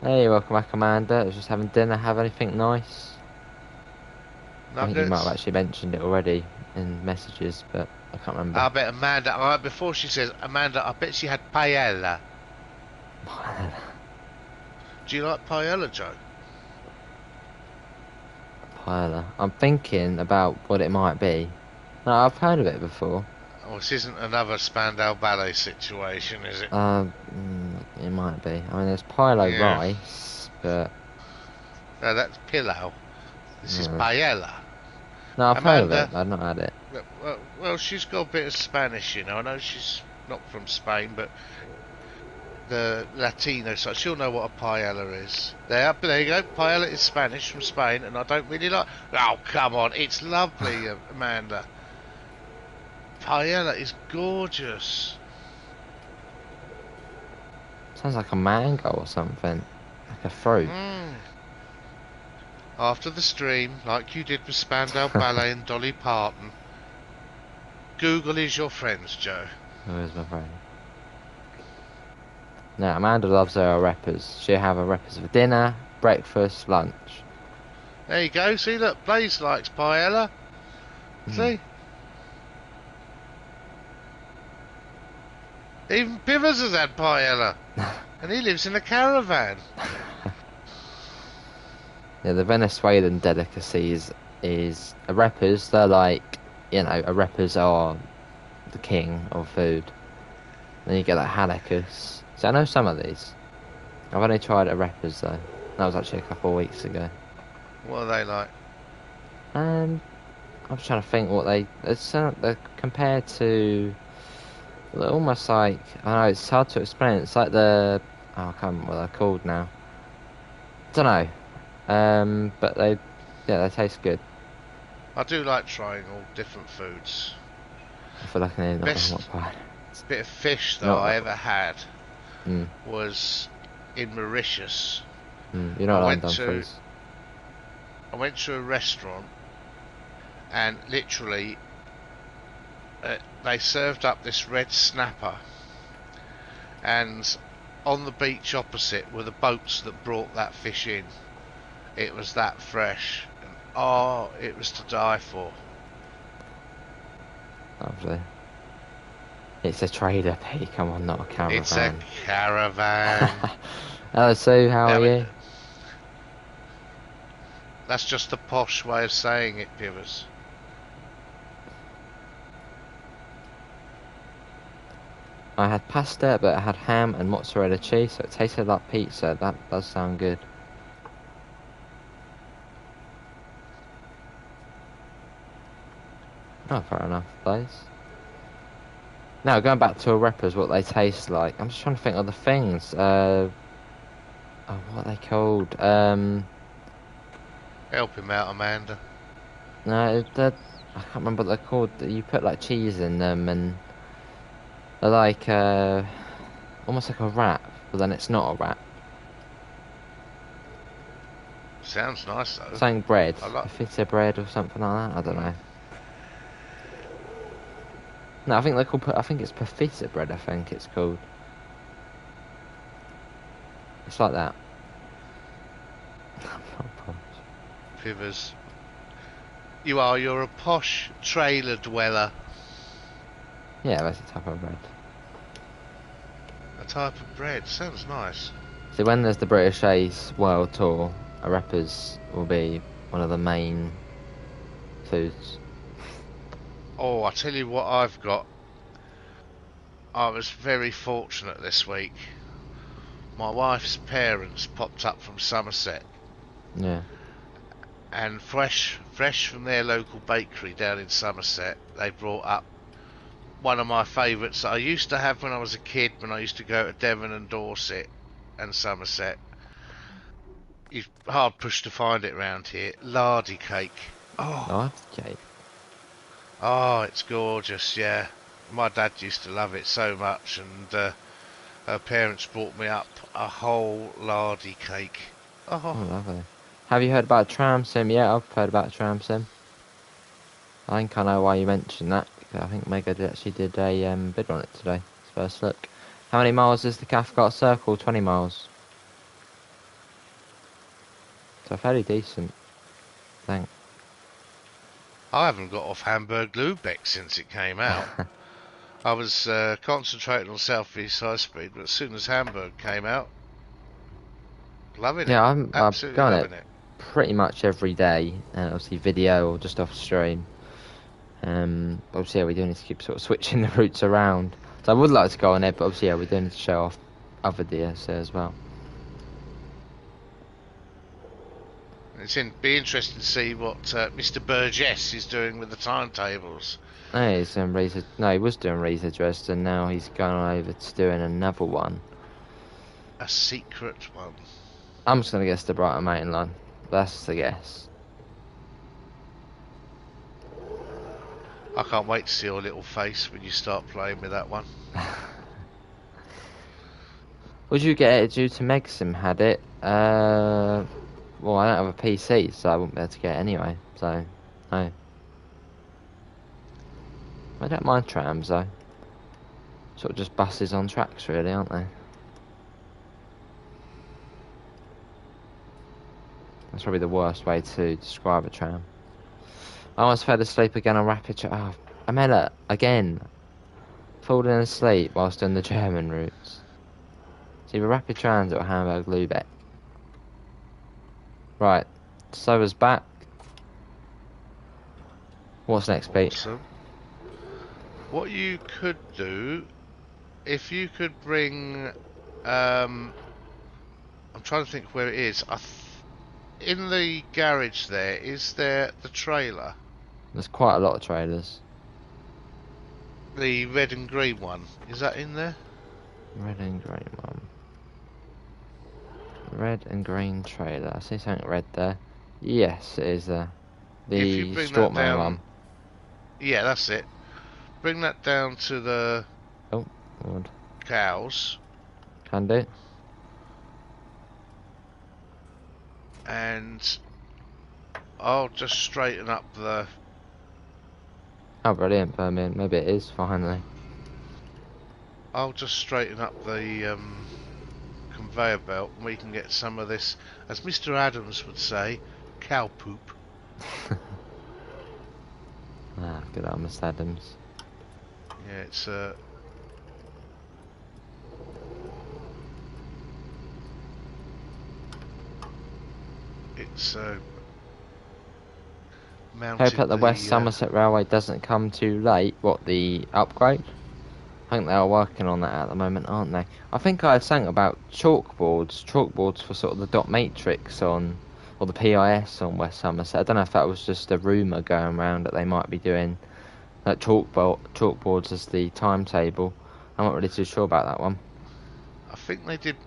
Hey, welcome back, Amanda. I was just having dinner. Have anything nice? I think you might have actually mentioned it already in messages, but I can't remember. I bet Amanda, before she says, Amanda, I bet she had paella. Do you like paella, Joe? Paella. I'm thinking about what it might be. No, I've heard of it before. Oh, this isn't another Spandau Ballet situation, is it? It might be. I mean, there's Pilo rice, but... No, that's pilau. This is paella. No, I've heard of it, but I've not had it. Well, she's got a bit of Spanish, you know. I know she's not from Spain, but the Latino side, she'll know what a paella is. There you go. Paella is Spanish from Spain, and I don't really like... Oh, come on. It's lovely, Amanda. Paella is gorgeous. Sounds like a mango or something. Like a fruit. After the stream, like you did with Spandau Ballet and Dolly Parton, Google is your friends, Joe. Who is my friend? Now, Amanda loves her reppers. She'll have her reppers for dinner, breakfast, lunch. There you go. See, look, Blaze likes paella. See? Even Pivers has had paella. And he lives in a caravan. Yeah, the Venezuelan delicacies is arepas. They're like, you know, arepas are the king of food. Then you get like halacus. So I know some of these. I've only tried arepas though. That was actually a couple of weeks ago. What are they like? I'm trying to think what they're compared to. They're almost like, I don't know, it's hard to explain. It's like I can't remember what they're called now. Don't know. But they taste good. I do like trying all different foods. I feel like I need Best bit of fish though I ever had was in Mauritius. You're not allowed done foods. I went to a restaurant and literally they served up this red snapper, and on the beach opposite were the boats that brought that fish in. It was that fresh, and it was to die for. Lovely. It's a trader, P. Come on, not a caravan. It's a caravan. Hello, Sue. How are you? That's just the posh way of saying it, Pivers. I had pasta, but I had ham and mozzarella cheese, so it tasted like pizza. That does sound good. Oh, fair enough, Blaze. Now, going back to arepas, what they taste like. I'm just trying to think of the things. What are they called? Help him out, Amanda. No, I can't remember what they're called. You put like cheese in them, and they're like almost like a wrap, but then it's not a wrap. Sounds nice though. Something bread. I like. Pafita bread or something like that. I don't know. No, I think they're called. I think it's Pafita bread. I think it's called. It's like that. Pivers. You're a posh trailer dweller. Yeah, that's a type of bread. A type of bread. Sounds nice. See, when there's the British Ace World Tour, rappers will be one of the main foods. Oh, I tell you what I've got. I was very fortunate this week. My wife's parents popped up from Somerset. Yeah. And fresh from their local bakery down in Somerset, they brought up one of my favourites that I used to have when I was a kid, when I used to go to Devon and Dorset and Somerset. You're hard pushed to find it around here. Lardy cake. Oh, okay. Oh, it's gorgeous, yeah. My dad used to love it so much, and her parents brought me up a whole lardy cake. Oh, lovely. Have you heard about tram sim? Yeah, I've heard about tram sim. I think I know why you mentioned that. Because I think Mega actually did a bid on it today. His first look. How many miles is the Cathcart Circle? 20 miles. So fairly decent. I think. I haven't got off Hamburg Lübeck since it came out. I was concentrating on South East High Speed, but as soon as Hamburg came out, loving it. I'm Absolutely going loving it it. pretty much every day. Obviously video or just off stream. Obviously, yeah, we do need to keep sort of switching the routes around. So I would like to go on it, but obviously, yeah, we do need to show off other DSA as well. Be interesting to see what Mr. Burgess is doing with the timetables. No, he's doing he was doing Reza Dresden. Now he's gone over to doing another one. A secret one. I'm just gonna guess the Brighton Main Line. That's the guess. I can't wait to see your little face when you start playing with that one. Would you get it due to Megsim had it? Well, I don't have a PC, so I wouldn't be able to get it anyway. So, no. I don't mind trams though. Sort of just buses on tracks, really, aren't they? That's probably the worst way to describe a tram. I almost fell asleep again on rapid. Oh, Amela, again. Falling asleep whilst doing the German routes. See, the rapid transit or Hamburg Lübeck. Right, Sova's back. What's next, Pete? Awesome. What you could do, if you could bring, I'm trying to think where it is. In the garage there, is there the trailer? There's quite a lot of trailers. The red and green one, is that in there? Red and green one. Red and green trailer. I see something red there. Yes, it is there. The Stortman one. Yeah, that's it. Bring that down to the cows. Can do. And I'll just straighten up the... Oh, brilliant, Birmingham. Maybe it is, finally. I'll just straighten up the conveyor belt and we can get some of this, as Mr. Adams would say, cow poop. Good old Mr. Adams. Yeah, it's mounted. Hope that the West Somerset Railway doesn't come too late. What, the upgrade? I think they are working on that at the moment, aren't they? I think I had something about chalkboards for sort of the dot matrix on, or the PIS on West Somerset. I don't know if that was just a rumour going around that they might be doing like chalkboards as the timetable. I'm not really too sure about that one. I think they didn't.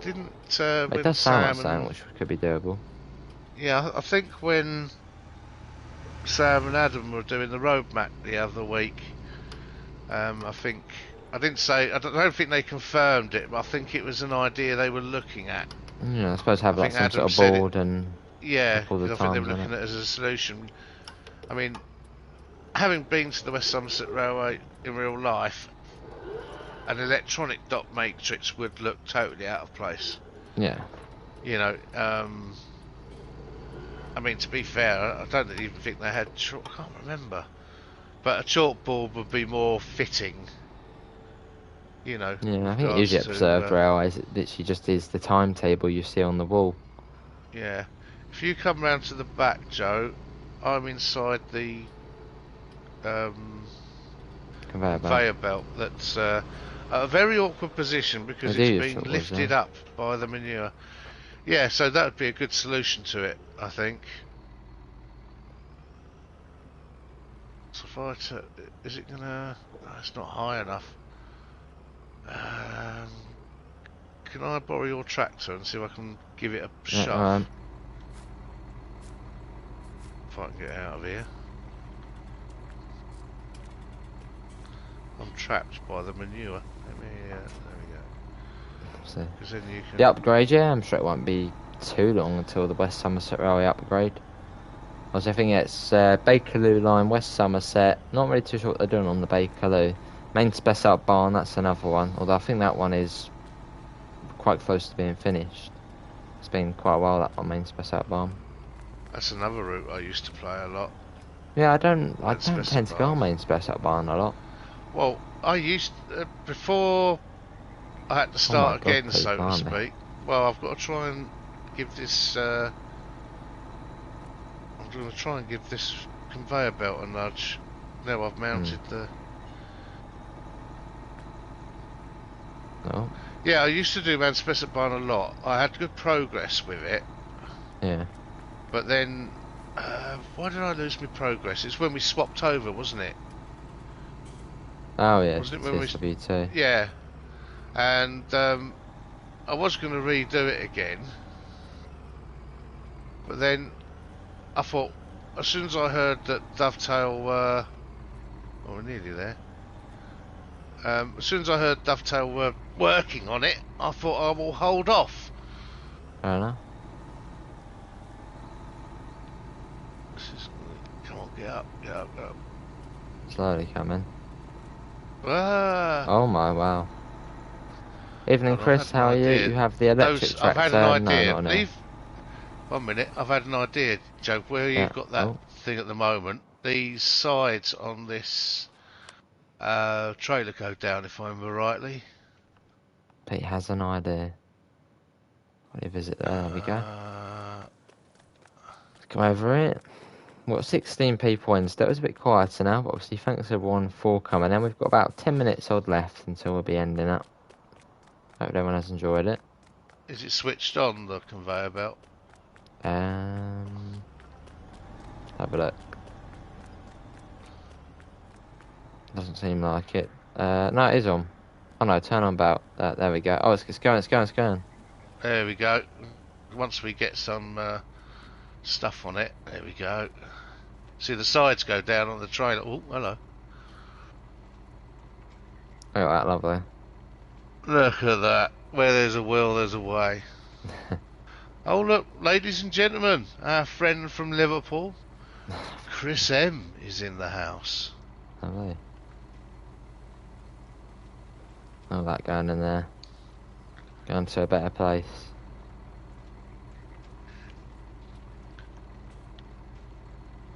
It does sound like something which could be doable. Yeah, I think when Sam and Adam were doing the roadmap the other week, I don't think they confirmed it, but I think it was an idea they were looking at. Yeah, I suppose have like some sort of board and Yeah, couple of because I think they times, were isn't looking it? at it as a solution. I mean, having been to the West Somerset Railway in real life, an electronic dot matrix would look totally out of place. Yeah. You know, I mean, to be fair, I don't even think they had. I can't remember, but a chalkboard would be more fitting. You know, Yeah, I with think regards usually at Preserved to Railways, it literally just is the timetable you see on the wall. yeah. If you come round to the back, Joe, I'm inside the um, Conveyor belt. conveyor belt that's at a very awkward position I because do it's use been chalkboards lifted there. up by the manure. Yeah, so that would be a good solution to it, I think. So if I is it gonna? Oh, it's not high enough. Um, can I borrow your tractor and see if I can give it a Yeah, shove? If I can get out of here. I'm trapped by the manure. Let me. There we go. so Because then you the can. upgrade, yeah, I'm sure it won't be too long until the West Somerset Railway upgrade. I think it's Bakerloo line, West Somerset. Not really too sure what they're doing on the Bakerloo. Main Spec Out Barn, that's another one. Although I think that one is quite close to being finished. It's been quite a while, that one, Main Spec Out Barn. That's another route I used to play a lot. Yeah, I don't Manchester tend to go on Barn. Main Spec Out Barn a lot. Well, I used before I had to Oh my start god, again, Pete, so to blimey. speak. Well, I've got to try and give this. I'm going to try and give this conveyor belt a nudge. Now I've mounted the. Oh, Yeah, I used to do Manchester Barn a lot. I had good progress with it, yeah. but then why did I lose my progress? It's when we swapped over, wasn't it? Oh yeah, Wasn't it when we? TSW2. Yeah, and I was going to redo it again, but then I thought as soon as I heard that Dovetail were, oh, we're nearly there. As soon as I heard Dovetail were working on it, I thought I will hold off. Fair enough. Come on, get up, get up, get up. Slowly coming. Ah, Oh my, wow. Evening, hold on, I've Chris, had an how are you? idea. You have the electric I've had an tractor? No, idea. not now. Leave 1 minute. I've had an idea, Joe. Where Yeah, you've got that oh, thing at the moment, these sides on this trailer go down, if I remember rightly. Pete has an idea. Let me visit there we go. Uh, Come over it. We've got 16 people in, so it was a bit quieter now, but obviously thanks everyone for coming in. We've got about 10 minutes odd left until we'll be ending up. Hope everyone has enjoyed it. is it switched on, the conveyor belt? Have a look. Doesn't seem like it. No, it is on. Oh no, turn on belt. There we go. Oh, it's going, it's going, it's going. There we go. Once we get some stuff on it, there we go. See the sides go down on the trailer. Oh, hello. Oh, that lovely. Look at that. Where there's a will, there's a way. Oh, look, ladies and gentlemen, our friend from Liverpool, Chris M, is in the house. Lovely. Oh, that going in there. Going to a better place.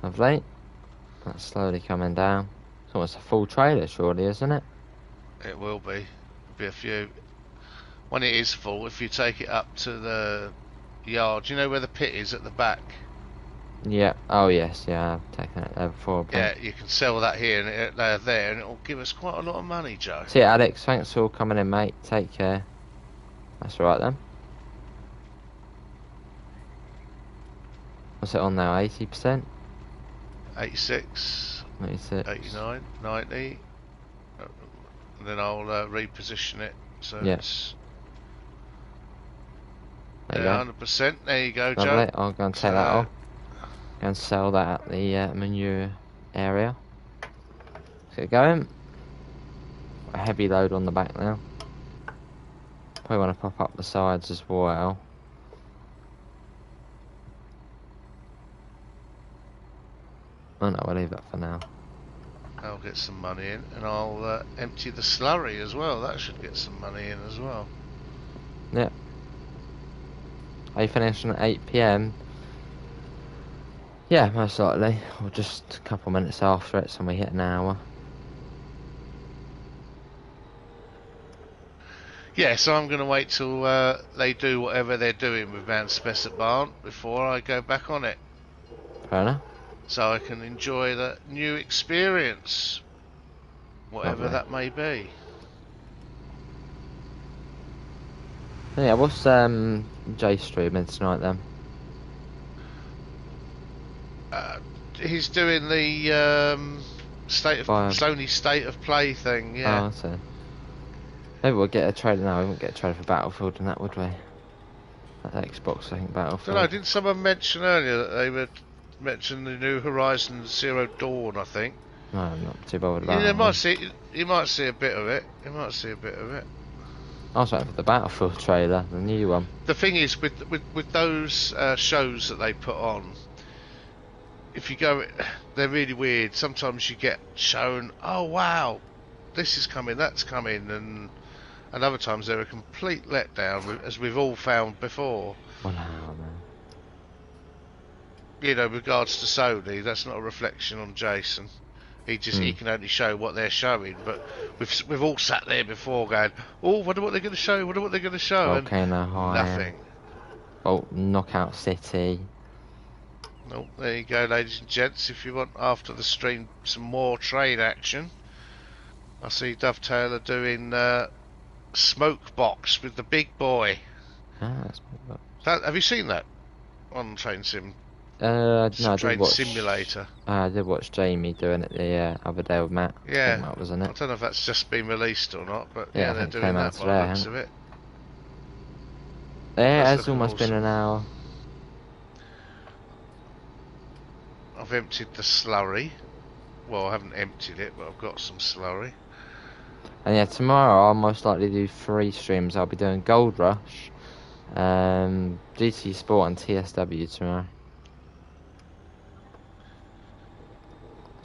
Lovely. That's slowly coming down. It's almost a full trailer, surely, isn't it? It will be. There'll be a few. When it is full, if you take it up to the yard, do you know where the pit is at the back? Yeah. Oh, yes. Yeah, I've taken it there before. Yeah, you can sell that here and there, and it'll give us quite a lot of money, Joe. See you, Alex. Thanks for coming in, mate. Take care. That's all right then. What's it on now? 80%? 86, 86. 89, 90, and then I'll reposition it so Yeah. it's There you go. 100%. There you go, Lovely. Joe. I'll go and take that off. Go and sell that at the manure area. Let's get going. A heavy load on the back now. Probably want to pop up the sides as well. Oh no, we'll leave that for now. I'll get some money in, and I'll empty the slurry as well. That should get some money in as well. Yeah. Are you finishing at 8 PM? Yeah, most likely. Or just a couple minutes after it, so we hit an hour. Yeah, so I'm going to wait till they do whatever they're doing with Van Spessart Barn before I go back on it. Fair enough. So I can enjoy the new experience, whatever Lovely. that may be. Yeah, what's Jay streaming tonight then? He's doing the Sony State of Play thing, yeah. Oh, so maybe we'll get a trailer now. We won't get a trailer for Battlefield and that, would we? That Xbox, I think, Battlefield. Don't know, didn't someone mention earlier that they would mention the new Horizon Zero Dawn, I think? No, I'm not too bothered about Yeah, that. you might see a bit of it. You might see a bit of it. I was waiting for the Battlefield trailer, the new one. The thing is, with those shows that they put on, if you go, they're really weird. Sometimes you get shown, oh wow, this is coming, that's coming, and other times they're a complete letdown, as we've all found before. Well, no, man. You know, regards to Sony, that's not a reflection on Jason. He can only show what they're showing, but we've all sat there before going, oh, wonder what they're going to show, wonder what they're going to show, Volcano High. Nothing. Oh, Knockout City. Nope, there you go, ladies and gents. If you want, after the stream, some more train action. I see Dovetail are doing Smoke Box with the big boy. Ah, Have you seen that on Train Sim? No, I Train did watch Simulator. I did watch Jamie doing it the other day with Matt. Yeah, Matt was in it. I don't know if that's just been released or not, but Yeah, they're doing that by the looks of it. Yeah, it's almost been an hour. I've emptied the slurry. Well, I haven't emptied it, but I've got some slurry. And yeah, tomorrow I'll most likely do 3 streams. I'll be doing Gold Rush, GT Sport and TSW tomorrow.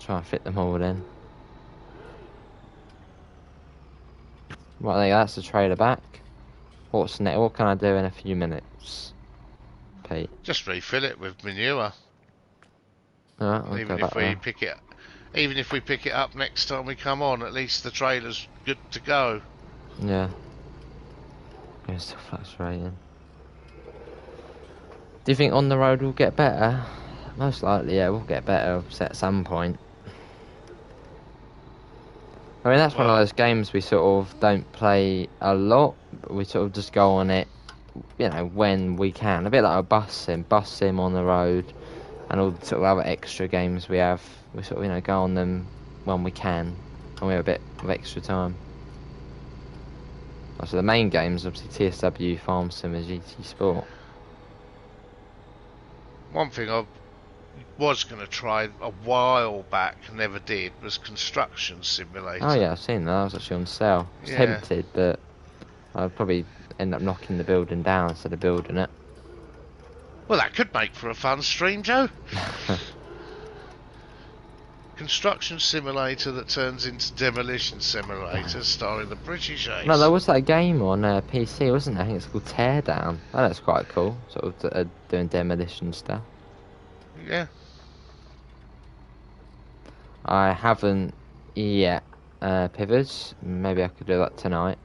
Try and fit them all in. Right, I think that's the trailer back. What's next? What can I do in a few minutes, Pete? Just refill it with manure. Alright, Even if we pick it up next time we come on, at least the trailer's good to go. Yeah. It's still fluctuating. Do you think on the road will get better? Most likely, yeah, we'll get better at some point. I mean, that's one of those games we sort of don't play a lot, but we sort of just go on it, you know, when we can. A bit like a bus sim on the road, and all the sort of other extra games we have. We sort of, you know, go on them when we can, and we have a bit of extra time. So the main games, obviously, TSW, Farm Sim, and GT Sport. One thing I was going to try a while back, never did, was Construction Simulator. Oh yeah, I've seen that. That was actually on sale. I was tempted, but I'd probably end up knocking the building down instead of building it. Well, that could make for a fun stream, Joe. Construction Simulator that turns into Demolition Simulator, starring the British Ace. No, there was that game on PC, wasn't there? I think it's called Teardown. Oh, that's quite cool. Sort of doing demolition stuff. Yeah. I haven't yet pivots. Maybe I could do that tonight.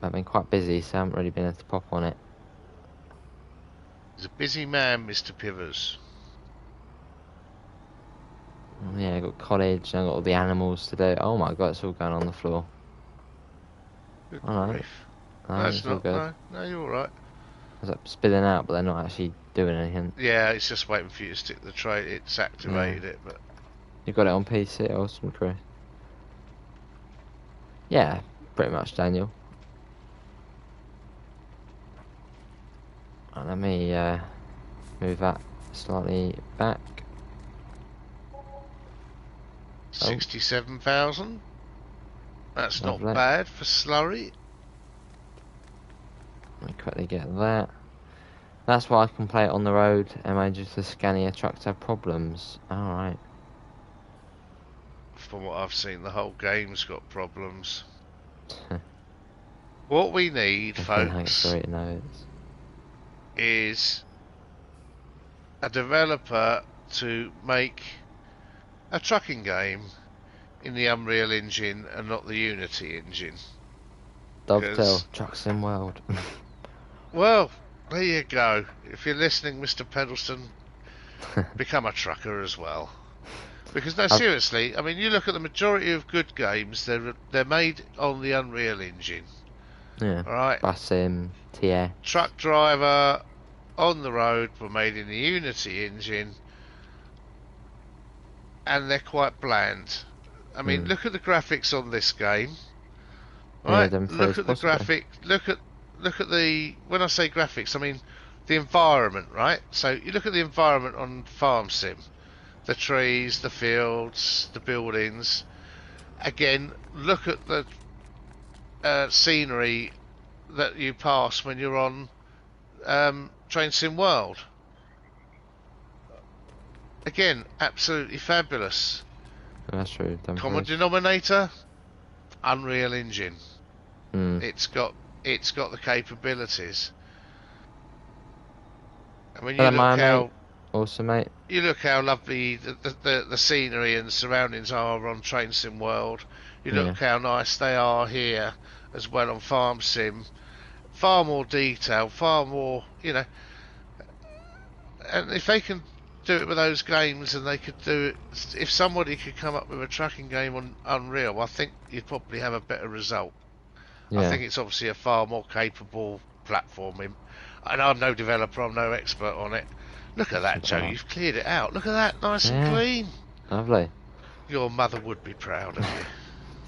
I've been quite busy, so I haven't really been able to pop on it. He's a busy man, Mr. Pivers. Yeah, I got college, and I got all the animals to do. Oh my god, it's all going on the floor. Good Alright. grief. No, That's it's all not. good. No, you're all right. It's like spilling out, but they're not actually doing anything. Yeah, it's just waiting for you to stick the tray. It's activated it, but You got it on PC, awesome, Chris. Yeah, pretty much, Daniel. Right, let me move that slightly back. 67,000. That's not Lovely. bad for slurry. Let me quickly get that. That's why I can play it on the road, and I just the Scania trucks have problems. Alright. From what I've seen, the whole game's got problems. What we need, folks, is a developer to make a trucking game in the Unreal Engine and not the Unity engine. Dovetail, Truck Sim World. Well, there you go. If you're listening, Mr. Pedalston, become a trucker as well. Because no, seriously, I mean, you look at the majority of good games; they're made on the Unreal Engine. Yeah. All right. Bus Sim, TS. Truck Driver, On the Road were made in the Unity engine, and they're quite bland. I mean, look at the graphics on this game. Right. Yeah, look at the graphic. Look at the. When I say graphics, I mean the environment. Right. So you look at the environment on Farm Sim. The trees, the fields, the buildings. Again, look at the scenery that you pass when you're on Train Sim World. Again, absolutely fabulous. That's true. Common denominator, Unreal Engine. Mm. It's got the capabilities. I mean, you look how awesome, mate. You look how lovely the scenery and surroundings are on Train Sim World. You look how nice they are here as well on Farm Sim. Far more detail, far more, you know. And if they can do it with those games, and they could do it, if somebody could come up with a trucking game on Unreal, I think you'd probably have a better result. Yeah. I think it's obviously a far more capable platform. And I'm no developer, I'm no expert on it. Look at that, Joe. You've cleared it out. Look at that, nice and clean. Lovely. Your mother would be proud of you.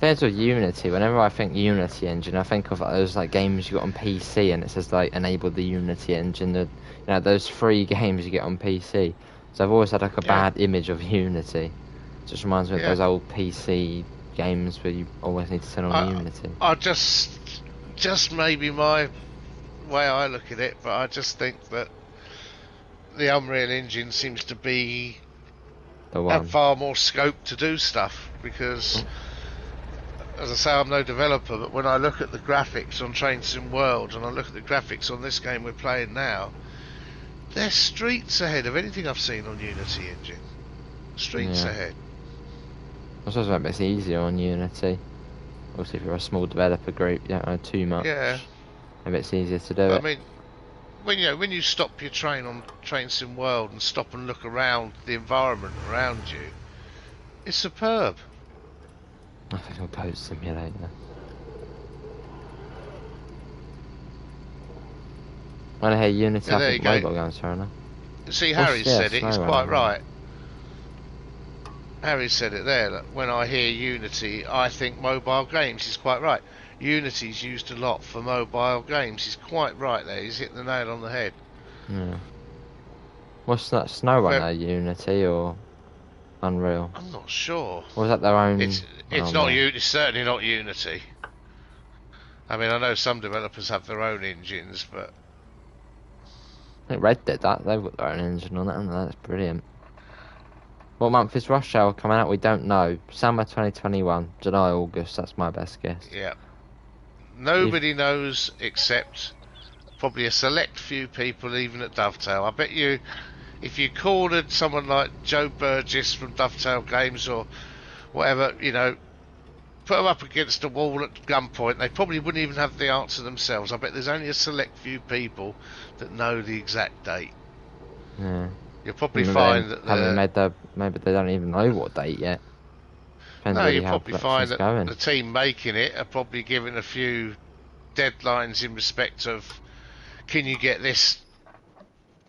There's with Unity. Whenever I think Unity engine, I think of those like games you got on PC, and it says like enable the Unity engine. Those free games you get on PC. So I've always had like a bad image of Unity. It just reminds me of those old PC games where you always need to turn on Unity. I just maybe my way I look at it, but I just think that the Unreal Engine seems to be have far more scope to do stuff, because as I say, I'm no developer, but when I look at the graphics on Train Sim World and I look at the graphics on this game we're playing now, they're streets ahead of anything I've seen on Unity engine. Streets ahead. I suppose it makes it easier on Unity. Also, if you're a small developer group, you don't know too much. Yeah. Maybe it's easier to do it. I mean, when you stop your train on Train Sim World and stop and look around the environment around you, it's superb. I think I'll Boat Simulator. When I hear Unity, I think mobile games, fair enough. See, Harry said it, he's quite right. Harry said it there, that when I hear Unity, I think mobile games. He's quite right. Unity's used a lot for mobile games. He's quite right there. He's hit the nail on the head. Yeah. What's that, SnowRunner, Unity or Unreal? I'm not sure. Or was that their own? It's not It's certainly not Unity. I mean, I know some developers have their own engines, but I think Red did that. They've got their own engine on it, and that's brilliant. What month is Rush Hour coming out? We don't know. Summer 2021, July, August. That's my best guess. Yeah. Nobody knows except probably a select few people, even at Dovetail. I bet you, if you cornered someone like Joe Burgess from Dovetail Games or whatever, put them up against a wall at gunpoint, they probably wouldn't even have the answer themselves. I bet there's only a select few people that know the exact date. Yeah. You'll probably find that maybe they don't even know what date yet. Depends you'll probably find that the team making it are probably giving a few deadlines in respect of, can you get this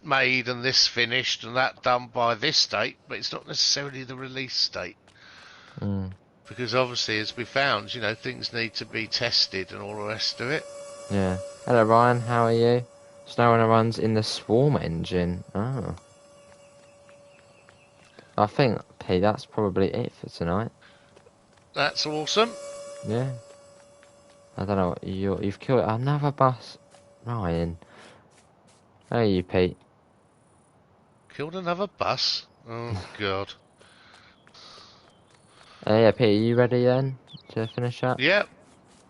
made and this finished and that done by this date, but it's not necessarily the release date. Because obviously, as we found, things need to be tested and all the rest of it. Yeah. Hello Ryan, how are you? SnowRunner runs in the Swarm engine. Oh. I think, P, that's probably it for tonight. That's awesome. Yeah. I don't know, you've killed another bus, Ryan. How are you, Pete? Killed another bus? Oh, God. Yeah, Pete, are you ready then to finish up? Yep,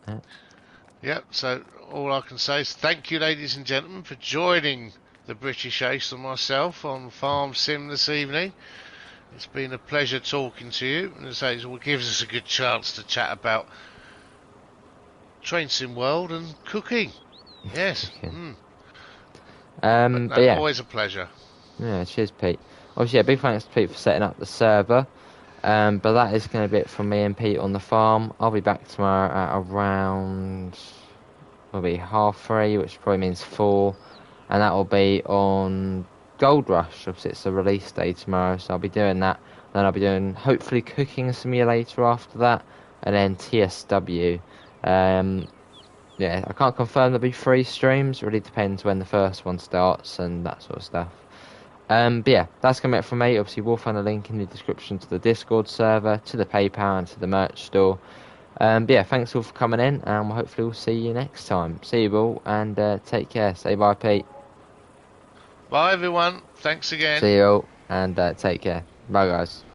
Yeah. yep. So all I can say is thank you, ladies and gentlemen, for joining the British Ace and myself on Farm Sim this evening. It's been a pleasure talking to you, and as I say, it gives us a good chance to chat about Train Sim World and cooking. Yes. Okay. But But no, yeah, always a pleasure. yeah. Cheers, Pete. Obviously, yeah, big thanks to Pete for setting up the server. But that is going to be it from me and Pete on the farm. I'll be back tomorrow at around probably 3:30, which probably means 4, and that will be on Gold Rush. Obviously, it's a release day tomorrow, so I'll be doing that. Then I'll be doing hopefully Cooking Simulator after that, and then TSW. Um, yeah, I can't confirm there'll be 3 streams. It really depends when the first one starts and that sort of stuff. But yeah, that's going to be it from me. Obviously, we'll find a link in the description to the Discord server, to the PayPal, and to the merch store. But yeah, thanks all for coming in, and hopefully we'll see you next time. See you all, and take care. Say bye, Pete. Bye, everyone. Thanks again. See you all, and take care. Bye, guys.